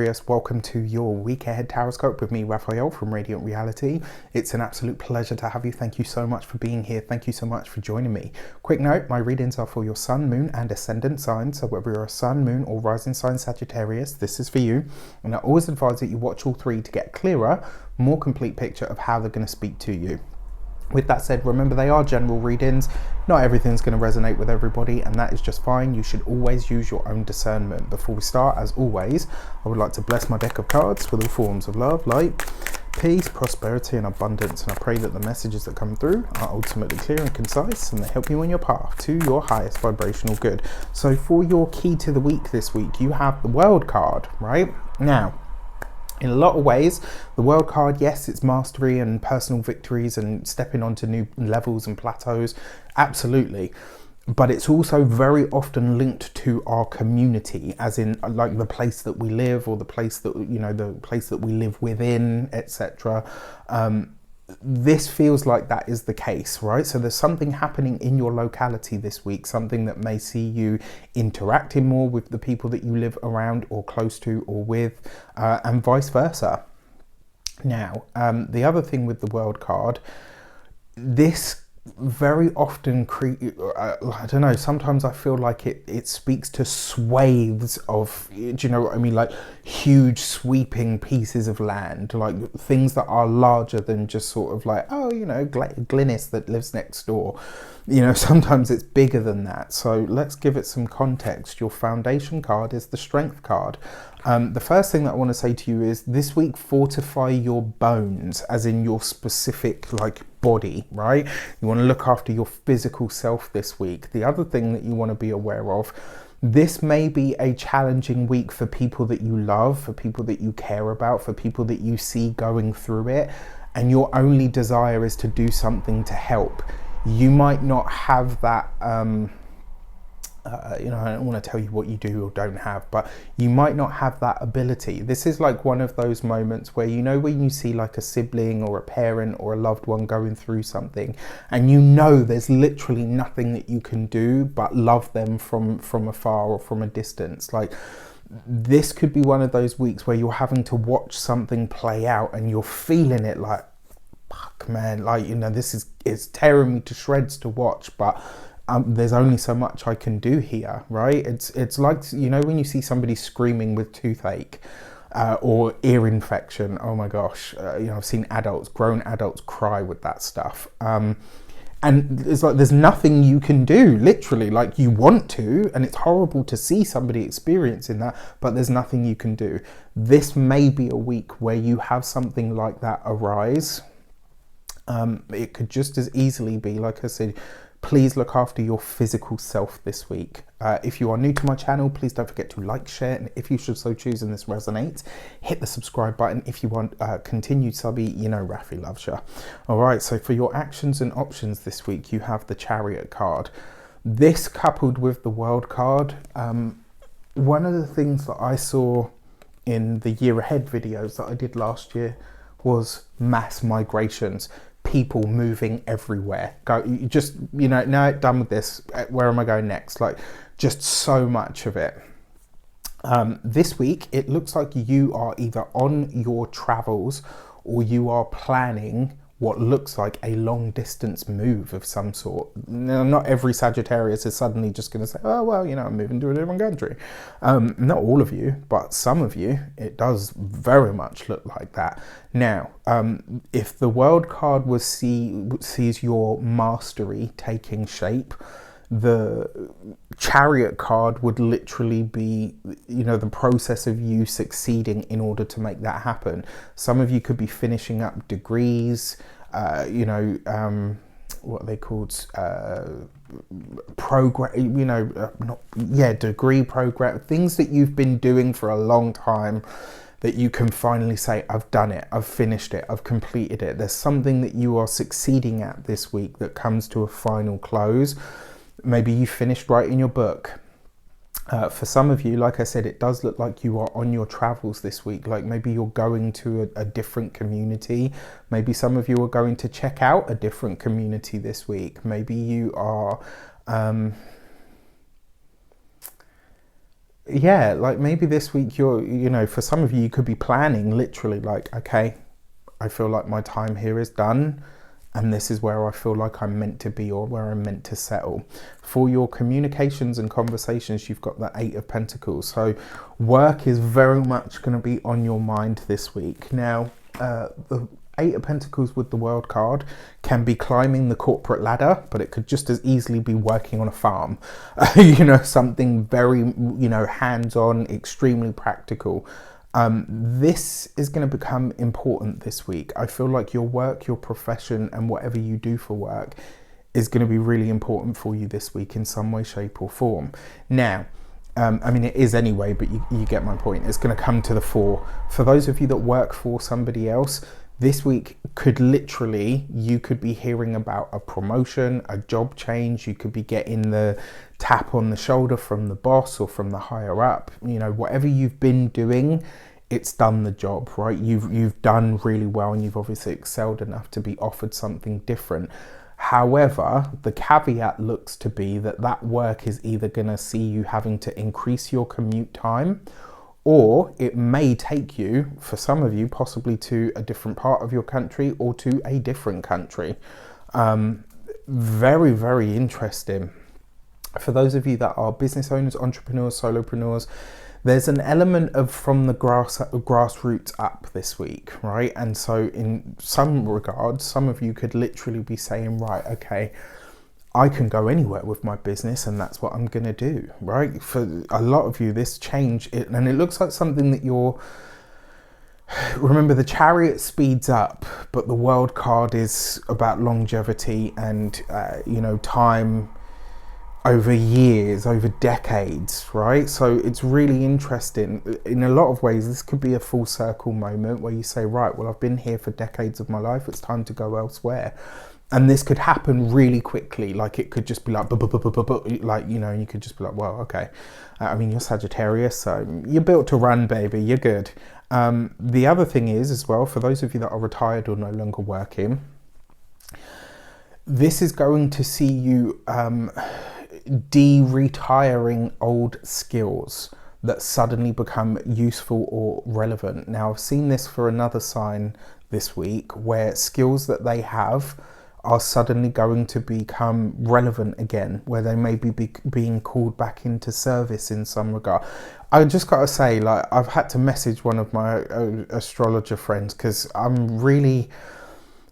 Welcome to your week ahead Taroscope with me, Raphael from Reydiant Reality. It's an absolute pleasure to have you. Thank you so much for being here. Thank you so much for joining me. Quick note, my readings are for your sun, moon and ascendant signs. So whether you're a sun, moon or rising sign Sagittarius, this is for you. And I always advise that you watch all three to get a clearer, more complete picture of how they're going to speak to you. With that said, remember they are general readings. Not everything's going to resonate with everybody, and that is just fine. You should always use your own discernment. Before we start, as always, I would like to bless my deck of cards with all forms of love, light, peace, prosperity and abundance. And I pray that the messages that come through are ultimately clear and concise, and they help you on your path to your highest vibrational good. So for your key to the week this week, you have the World card, right? Now, in a lot of ways, the World card, yes, it's mastery and personal victories and stepping onto new levels and plateaus, absolutely. But it's also very often linked to our community, as in like the place that we live, or the place that, you know, the place that we live within, etc. This feels like that is the case, right? So there's something happening in your locality this week, something that may see you interacting more with the people that you live around or close to or with, and vice versa. Now, the other thing with the World card, this very often I don't know, sometimes I feel like it speaks to swathes of, do you know what I mean, like huge sweeping pieces of land, like things that are larger than just sort of like, oh, you know, Glynis that lives next door. You know, sometimes it's bigger than that. So let's give it some context. Your foundation card is the Strength card. The first thing that I want to say to you is this week, fortify your bones, as in your specific like body, right? You want to look after your physical self this week. The other thing that you want to be aware of, this may be a challenging week for people that you love, for people that you care about, for people that you see going through it, and your only desire is to do something to help. You might not have that, you know, I don't want to tell you what you do or don't have, but you might not have that ability. This is like one of those moments where, you know, when you see like a sibling or a parent or a loved one going through something, and you know there's literally nothing that you can do but love them from afar or from a distance. Like, this could be one of those weeks where you're having to watch something play out and you're feeling it like, fuck man, like, you know, it's tearing me to shreds to watch, but there's only so much I can do here, right? It's like, you know, when you see somebody screaming with toothache or ear infection, oh my gosh, you know, I've seen grown adults cry with that stuff. And it's like there's nothing you can do, literally. Like, you want to, and it's horrible to see somebody experiencing that, but there's nothing you can do. This may be a week where you have something like that arise. It could just as easily be, like I said, please look after your physical self this week. If you are new to my channel, please don't forget to like, share, and if you should so choose and this resonates, hit the subscribe button. If you want continued subby, you know Rafi loves you. All right, so for your actions and options this week, you have the Chariot card. This coupled with the World card, one of the things that I saw in the year ahead videos that I did last year was mass migrations. People moving everywhere. Just, you know, now done with this, where am I going next? Like, just so much of it. This week, it looks like you are either on your travels or you are planning what looks like a long distance move of some sort. Now, not every Sagittarius is suddenly just going to say, oh, well, you know, I'm moving to a different country. Not all of you, but some of you, it does very much look like that. Now, if the World card sees your mastery taking shape, the Chariot card would literally be, you know, the process of you succeeding in order to make that happen. Some of you could be finishing up degrees, you know, what are they called? Program, you know, degree program, things that you've been doing for a long time, that you can finally say, I've done it, I've finished it, I've completed it. There's something that you are succeeding at this week that comes to a final close. Maybe you finished writing your book. For some of you, like I said, it does look like you are on your travels this week. Like, maybe you're going to a different community. Maybe some of you are going to check out a different community this week. Maybe you are yeah, like maybe this week you're, you know, for some of you, you could be planning literally like, okay, I feel like my time here is done, and this is where I feel like I'm meant to be, or where I'm meant to settle. For your communications and conversations, you've got the Eight of Pentacles. So work is very much going to be on your mind this week. Now, the Eight of Pentacles with the World card can be climbing the corporate ladder, but it could just as easily be working on a farm. You know, something very, you know, hands-on, extremely practical. This is going to become important this week. I feel like your work, your profession, and whatever you do for work is going to be really important for you this week in some way, shape, or form. Now, I mean, it is anyway, but you get my point. It's going to come to the fore. For those of you that work for somebody else, this week could literally, you could be hearing about a promotion, a job change. You could be getting the tap on the shoulder from the boss or from the higher up. You know, whatever you've been doing, it's done the job, right? You've done really well, and you've obviously excelled enough to be offered something different. However, the caveat looks to be that that work is either going to see you having to increase your commute time, or it may take you, for some of you, possibly to a different part of your country or to a different country. Very, very interesting. For those of you that are business owners, entrepreneurs, solopreneurs, there's an element of from the grassroots up this week, right? And so in some regards, some of you could literally be saying, right, okay, I can go anywhere with my business, and that's what I'm going to do, right? For a lot of you, this change, and it looks like something that remember, the Chariot speeds up, but the World card is about longevity and, you know, time over years, over decades, right? So it's really interesting. In a lot of ways, this could be a full circle moment where you say, right, well, I've been here for decades of my life. It's time to go elsewhere. And this could happen really quickly. Like, it could just be like, like, you know, you could just be like, well, okay. I mean, you're Sagittarius, so you're built to run, baby. You're good. The other thing is, as well, for those of you that are retired or no longer working, this is going to see you de-retiring old skills that suddenly become useful or relevant. Now, I've seen this for another sign this week, where skills that they have are suddenly going to become relevant again, where they may be being called back into service in some regard. I just got to say, like, I've had to message one of my astrologer friends because I'm really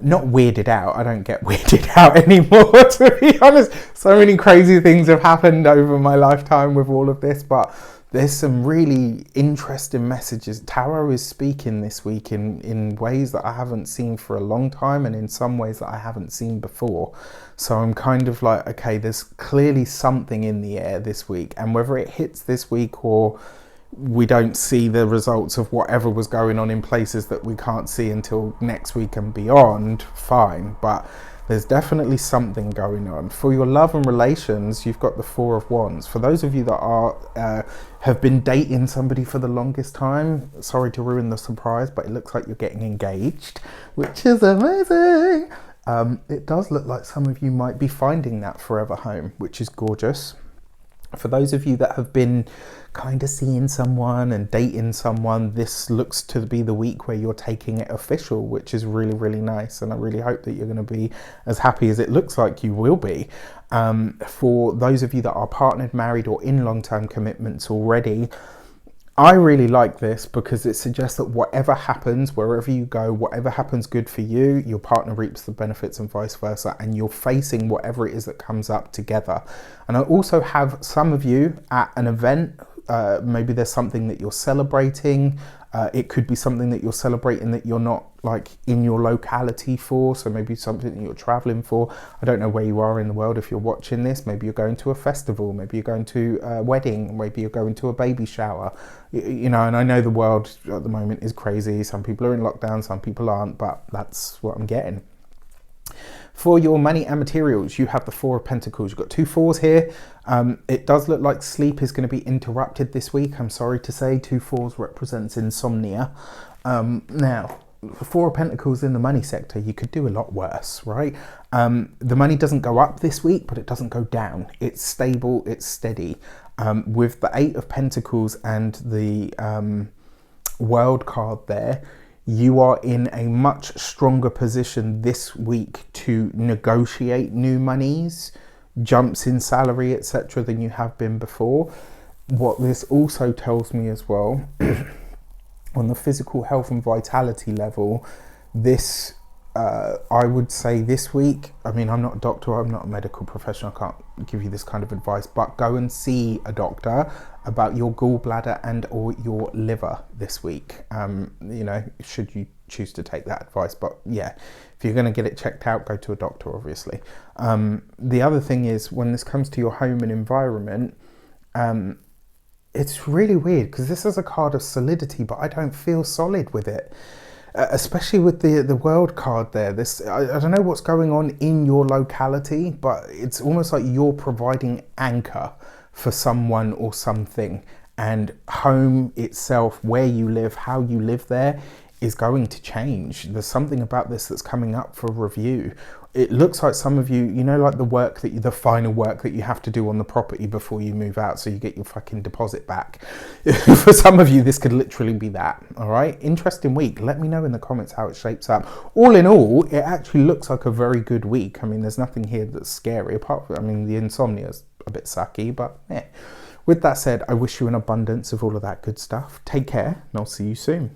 not weirded out. I don't get weirded out anymore, to be honest. So many crazy things have happened over my lifetime with all of this, but there's some really interesting messages. Tarot is speaking this week in ways that I haven't seen for a long time, and in some ways that I haven't seen before. So I'm kind of like, okay, there's clearly something in the air this week, and whether it hits this week or we don't see the results of whatever was going on in places that we can't see until next week and beyond, fine. But there's definitely something going on. For your love and relations, you've got the Four of Wands. For those of you that are have been dating somebody for the longest time, sorry to ruin the surprise, but it looks like you're getting engaged, which is amazing. It does look like some of you might be finding that forever home, which is gorgeous. For those of you that have been kind of seeing someone and dating someone, this looks to be the week where you're taking it official, which is really, really nice. And I really hope that you're going to be as happy as it looks like you will be. For those of you that are partnered, married, or in long-term commitments already, I really like this because it suggests that whatever happens, wherever you go, whatever happens good for you, your partner reaps the benefits and vice versa, and you're facing whatever it is that comes up together. And I also have some of you at an event. Maybe there's something that you're celebrating. It could be something that you're celebrating that you're not like in your locality for. So maybe something that you're traveling for. I don't know where you are in the world if you're watching this. Maybe you're going to a festival. Maybe you're going to a wedding. Maybe you're going to a baby shower. You know, and I know the world at the moment is crazy. Some people are in lockdown, some people aren't, but that's what I'm getting. For your money and materials, you have the Four of Pentacles. You've got two fours here. It does look like sleep is going to be interrupted this week. I'm sorry to say, two fours represents insomnia. Now, Four of Pentacles in the money sector, you could do a lot worse, right? The money doesn't go up this week, but it doesn't go down. It's stable, it's steady. With the Eight of Pentacles and the World card there, you are in a much stronger position this week to negotiate new monies, jumps in salary, etc., than you have been before. What this also tells me as well, on the physical health and vitality level, this, I would say this week, I mean, I'm not a doctor, I'm not a medical professional, I can't give you this kind of advice, but go and see a doctor about your gallbladder and or your liver this week. You know, should you choose to take that advice, but yeah, if you're going to get it checked out, go to a doctor, obviously. The other thing is, when this comes to your home and environment, it's really weird because this is a card of solidity, but I don't feel solid with it. Especially with the World card there. This, I don't know what's going on in your locality, but it's almost like you're providing anchor for someone or something, and home itself, where you live, how you live there, is going to change. There's something about this that's coming up for review. It looks like some of you, you know, like the final work that you have to do on the property before you move out, so you get your fucking deposit back. For some of you, this could literally be that. All right, interesting week. Let me know in the comments how it shapes up. All in all, it actually looks like a very good week. I mean, there's nothing here that's scary, apart from, I mean, the insomnia's a bit sucky, but yeah. With that said, I wish you an abundance of all of that good stuff. Take care, and I'll see you soon.